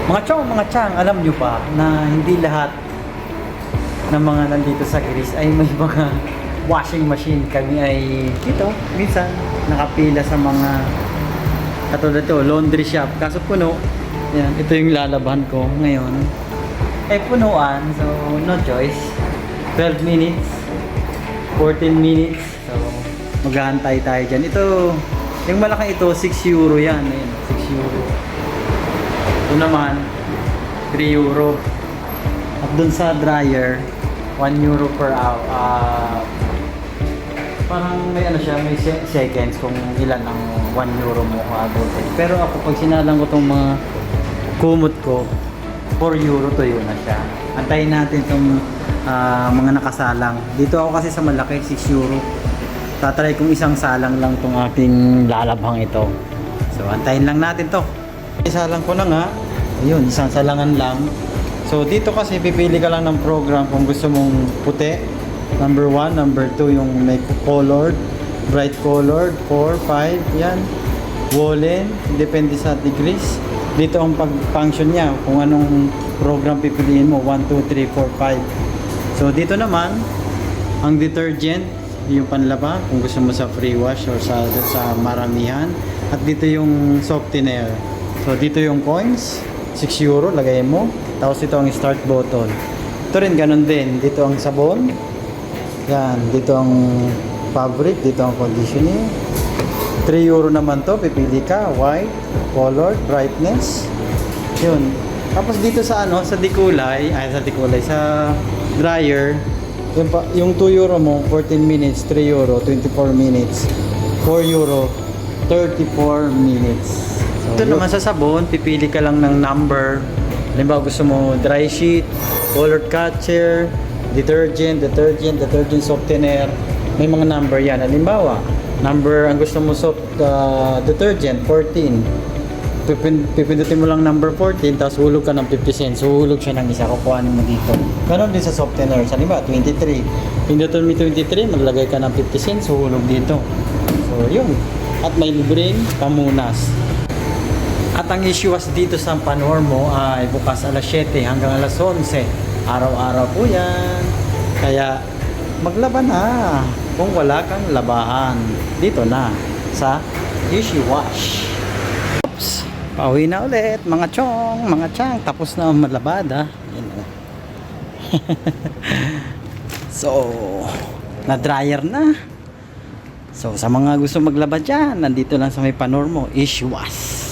Mga chang, alam nyo ba na hindi lahat ng mga nandito sa Greece ay may mga washing machine. Kami ay dito, minsan nakapila sa mga katulad ito, laundry shop. Kaso puno, yan, ito yung lalaban ko ngayon. Eh punuan, so no choice. 12 minutes, 14 minutes. So maghahantay tayo dyan. Ito, yung malaki ito, 6 euro yan. Ayan, 6 euro. Ito naman, 3 euro. At dun sa dryer, 1 euro per hour. Parang may ano siya, may seconds kung ilan ang 1 euro mo abutin. Pero ako, pag sinalang ko itong mga kumot ko, 4 euro to yun na siya. Antayin natin itong mga nakasalang. Dito ako kasi sa malaki, 6 euro. Tatry kong isang salang lang itong aking lalabhang ito. So, antayin lang natin to. Isalang ko na nga. Ayun, isang salangan lang. So, dito kasi pipili ka lang ng program kung gusto mong puti. Number 1, number 2 yung may colored, bright colored, 4, 5, yan. Woolen, depende sa degrees. Dito ang pag-function niya, kung anong program pipiliin mo, 1, 2, 3, 4, 5. So, dito naman, ang detergent, yung panlaba, kung gusto mo sa free wash or sa maramihan. At dito yung softener. So, dito yung coins, 6 euro, lagay mo. Tapos ito ang start button. Ito rin ganun din. Dito ang sabon. Yan. Dito ang fabric. Dito ang conditioning. 3 euro naman to. Pipili ka. White, color, brightness. Yun. Tapos dito sa ano, sa dekulay, sa dryer, yung 2 euro mo, 14 minutes, 3 euro, 24 minutes, 4 euro, 34 minutes. So, ito naman sa sabon, pipili ka lang ng number. Halimbawa gusto mo dry sheet, colored catcher, detergent softener. May mga number yan. Halimbawa, number ang gusto mo detergent, 14. Pipindutin mo lang number 14, tapos hulog ka ng 50 cents. So, hulog siya ng isa, kukuhanin mo dito. Ganon din sa softener. Halimbawa, 23. Pindutin mo 23, maglagay ka ng 50 cents, hulog dito. So, yun. At may libreng pamunas. At ang issues dito sa Panormo ay bukas alas 7 hanggang alas 11. Araw-araw po yan. Kaya maglaban na kung wala kang labahan. Dito na sa Issue Wash. Oops. Pauwi na ulit mga chong, mga chang. Tapos na ang malabada. So, na-dryer na. So, sa mga gusto maglaba dyan, nandito lang sa may Panormo, Issue Wash.